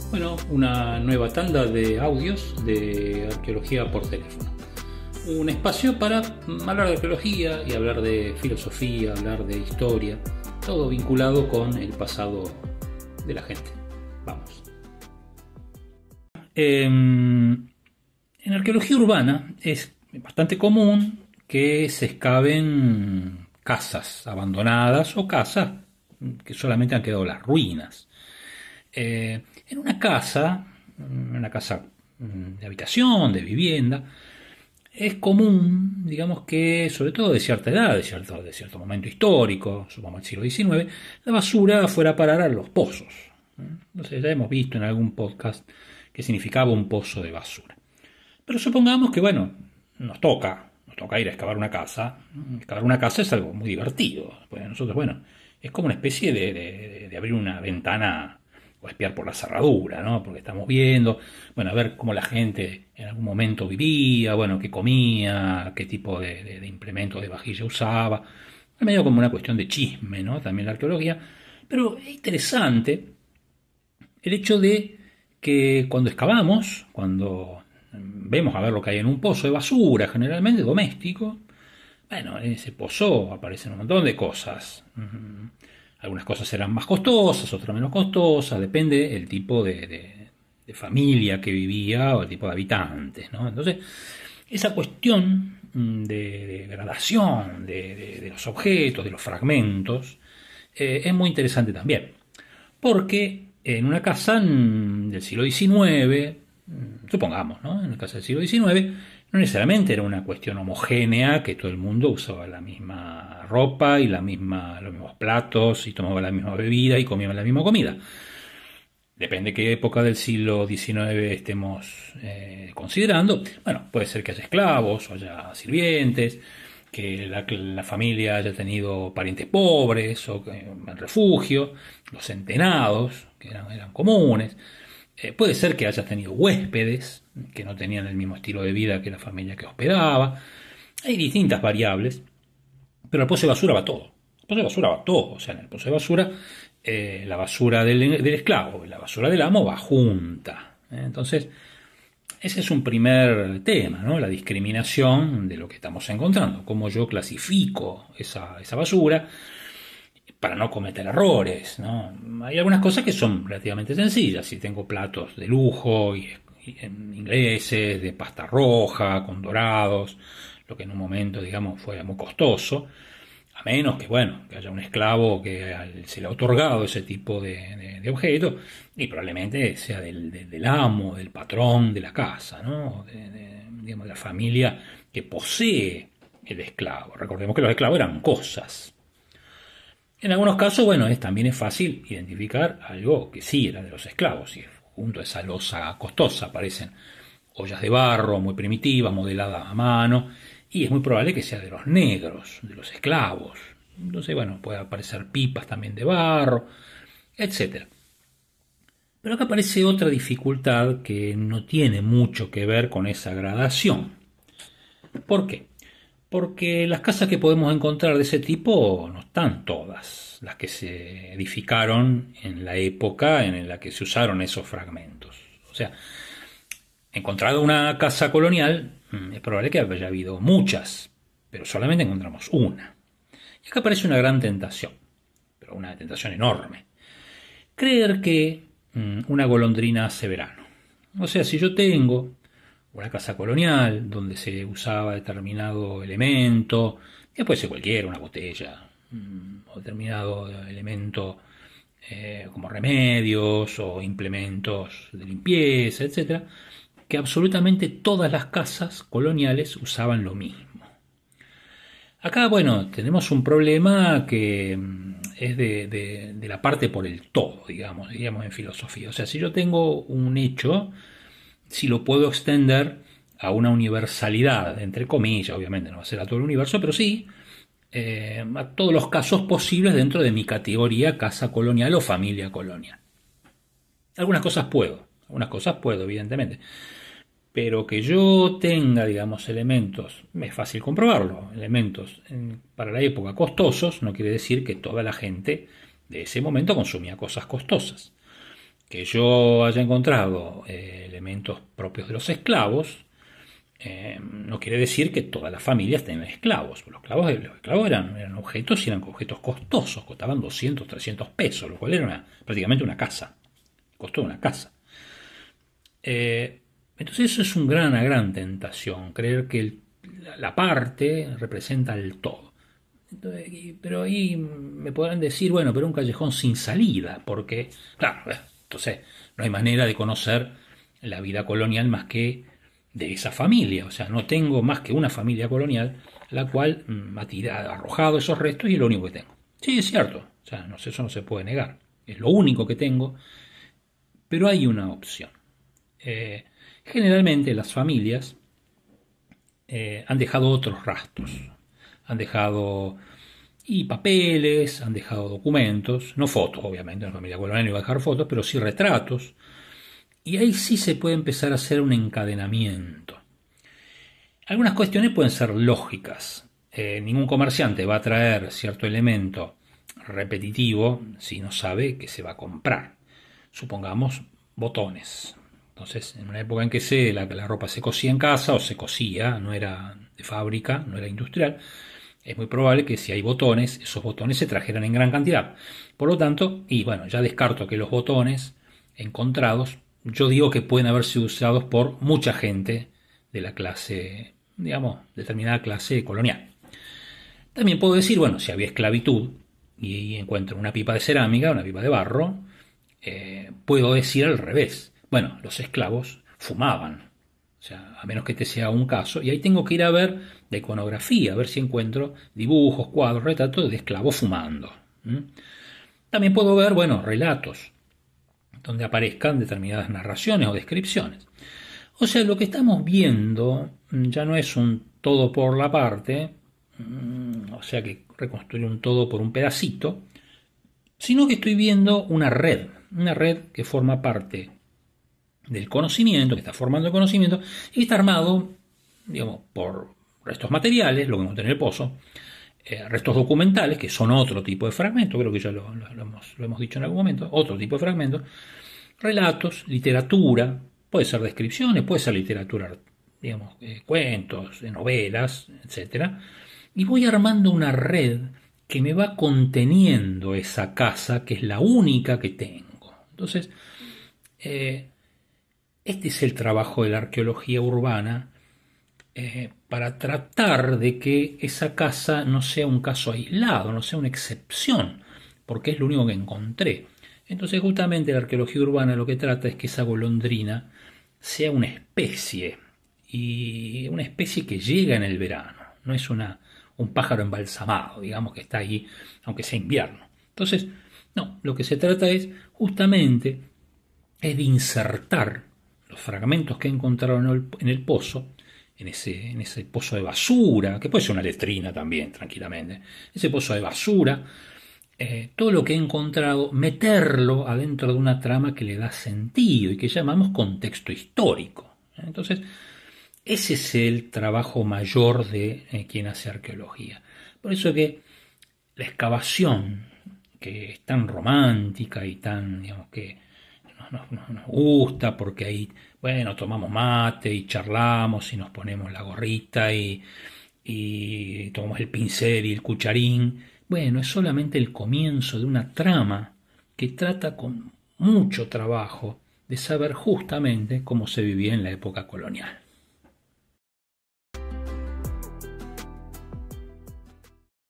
Bueno, una nueva tanda de audios de arqueología por teléfono. Un espacio para hablar de arqueología y hablar de filosofía, hablar de historia, todo vinculado con el pasado de la gente. Vamos. En arqueología urbana es bastante común que se excaven casas abandonadas o casas que solamente han quedado las ruinas. En una casa de habitación, de vivienda, es común, digamos que, sobre todo de cierta edad, de cierto momento histórico, supongamos el siglo XIX, la basura fuera a parar a los pozos. Entonces ya hemos visto en algún podcast qué significaba un pozo de basura. Pero supongamos que, bueno, nos toca ir a excavar una casa. Excavar una casa es algo muy divertido. Pues nosotros, bueno, es como una especie de abrir una ventana o espiar por la cerradura, ¿no? Porque estamos viendo, bueno, a ver cómo la gente en algún momento vivía, bueno, qué comía, qué tipo de implementos de vajilla usaba. Es medio como una cuestión de chisme, ¿no? También la arqueología. Pero es interesante el hecho de que cuando excavamos, cuando vemos a ver lo que hay en un pozo de basura, generalmente doméstico, bueno, en ese pozo aparecen un montón de cosas. Algunas cosas serán más costosas, otras menos costosas, depende del tipo de familia que vivía o el tipo de habitantes, ¿no? Entonces, esa cuestión de gradación de los objetos, de los fragmentos, es muy interesante también. Porque en una casa del siglo XIX, supongamos, ¿no? En una casa del siglo XIX, no necesariamente era una cuestión homogénea, que todo el mundo usaba la misma ropa y los mismos platos y tomaba la misma bebida y comía la misma comida. Depende de qué época del siglo XIX estemos considerando. Bueno, puede ser que haya esclavos o haya sirvientes, que la familia haya tenido parientes pobres o en refugio, los centenados, que eran comunes. Puede ser que hayas tenido huéspedes que no tenían el mismo estilo de vida que la familia que hospedaba. Hay distintas variables, pero el pozo de basura va todo. El pozo de basura va todo. O sea, en el pozo de basura, la basura del esclavo y la basura del amo va junta. Entonces, ese es un primer tema, ¿no? La discriminación de lo que estamos encontrando. Cómo yo clasifico esa basura para no cometer errores, ¿no? Hay algunas cosas que son relativamente sencillas. Si tengo platos de lujo y ingleses, de pasta roja, con dorados, lo que en un momento, digamos, fue muy costoso, a menos que, bueno, que haya un esclavo que se le ha otorgado ese tipo de objeto, y probablemente sea del amo, del patrón de la casa, ¿no? Digamos, de la familia que posee el esclavo. Recordemos que los esclavos eran cosas. En algunos casos, bueno, también es fácil identificar algo que sí era de los esclavos, y junto a esa losa costosa aparecen ollas de barro muy primitivas, modeladas a mano, y es muy probable que sea de los negros, de los esclavos. Entonces, bueno, puede aparecer pipas también de barro, etc. Pero acá aparece otra dificultad que no tiene mucho que ver con esa gradación. ¿Por qué? Porque las casas que podemos encontrar de ese tipo no están todas las que se edificaron en la época en la que se usaron esos fragmentos. O sea, encontrado una casa colonial, es probable que haya habido muchas, pero solamente encontramos una. Y acá aparece una gran tentación, pero una tentación enorme. Creer que una golondrina hace verano. O sea, si yo tengo una casa colonial donde se usaba determinado elemento, que puede ser cualquiera, una botella, o determinado elemento como remedios o implementos de limpieza, etc., que absolutamente todas las casas coloniales usaban lo mismo. Acá, bueno, tenemos un problema que es de la parte por el todo, digamos en filosofía. O sea, si yo tengo un hecho, si lo puedo extender a una universalidad, entre comillas, obviamente no va a ser a todo el universo, pero sí a todos los casos posibles dentro de mi categoría casa colonial o familia colonial. Algunas cosas puedo, evidentemente, pero que yo tenga, digamos, elementos, es fácil comprobarlo, elementos para la época costosos, no quiere decir que toda la gente de ese momento consumía cosas costosas. que yo haya encontrado elementos propios de los esclavos, no quiere decir que todas las familias tengan esclavos. Los esclavos eran objetos y eran objetos costosos, costaban 200, 300 pesos, lo cual era prácticamente una casa. Costó una casa. Entonces eso es una gran tentación, creer que la parte representa el todo. Pero ahí me podrán decir, bueno, pero un callejón sin salida, porque, claro, entonces no hay manera de conocer la vida colonial más que de esa familia. O sea, no tengo más que una familia colonial, la cual ha arrojado esos restos y es lo único que tengo. Sí, es cierto, o sea, no sé, eso no se puede negar. Es lo único que tengo, pero hay una opción. Generalmente las familias han dejado otros rastros, han dejado papeles, han dejado documentos, no fotos, obviamente, la familia colonial no iba a dejar fotos, pero sí retratos, y ahí sí se puede empezar a hacer un encadenamiento. Algunas cuestiones pueden ser lógicas. Ningún comerciante va a traer cierto elemento repetitivo si no sabe que se va a comprar. Supongamos botones. Entonces, en una época en que la ropa se cosía en casa o se cosía, no era de fábrica, no era industrial, es muy probable que si hay botones, esos botones se trajeran en gran cantidad. Por lo tanto, y bueno, ya descarto que los botones encontrados, yo digo que pueden haber sido usados por mucha gente de la clase, digamos, determinada clase colonial. También puedo decir, bueno, si había esclavitud y encuentro una pipa de cerámica, una pipa de barro, puedo decir al revés. Bueno, los esclavos fumaban, o sea, a menos que este sea un caso, y ahí tengo que ir a ver la iconografía, a ver si encuentro dibujos, cuadros, retratos de esclavos fumando. También puedo ver, bueno, relatos, donde aparezcan determinadas narraciones o descripciones. O sea, lo que estamos viendo ya no es un todo por la parte, o sea, que reconstruir un todo por un pedacito, sino que estoy viendo una red que forma parte del conocimiento, que está formando el conocimiento, y está armado, digamos, por restos materiales, lo que encontré en el pozo, restos documentales, que son otro tipo de fragmentos, creo que ya lo hemos dicho en algún momento, otro tipo de fragmentos, relatos, literatura, puede ser descripciones, puede ser literatura, digamos, cuentos, novelas, etcétera, y voy armando una red que me va conteniendo esa casa, que es la única que tengo. Entonces, este es el trabajo de la arqueología urbana, para tratar de que esa casa no sea un caso aislado, no sea una excepción, porque es lo único que encontré. Entonces justamente la arqueología urbana lo que trata es que esa golondrina sea una especie, y una especie que llega en el verano, no es un pájaro embalsamado, digamos, que está ahí aunque sea invierno. Entonces, no, lo que se trata es justamente de insertar los fragmentos que encontraron en el pozo, en ese pozo de basura, que puede ser una letrina también, tranquilamente, ese pozo de basura, todo lo que he encontrado, meterlo adentro de una trama que le da sentido y que llamamos contexto histórico. Entonces, ese es el trabajo mayor de quien hace arqueología. Por eso que la excavación, que es tan romántica y tan, digamos, que nos gusta, porque ahí, bueno, tomamos mate y charlamos y nos ponemos la gorrita y tomamos el pincel y el cucharín. Bueno, es solamente el comienzo de una trama que trata con mucho trabajo de saber justamente cómo se vivía en la época colonial.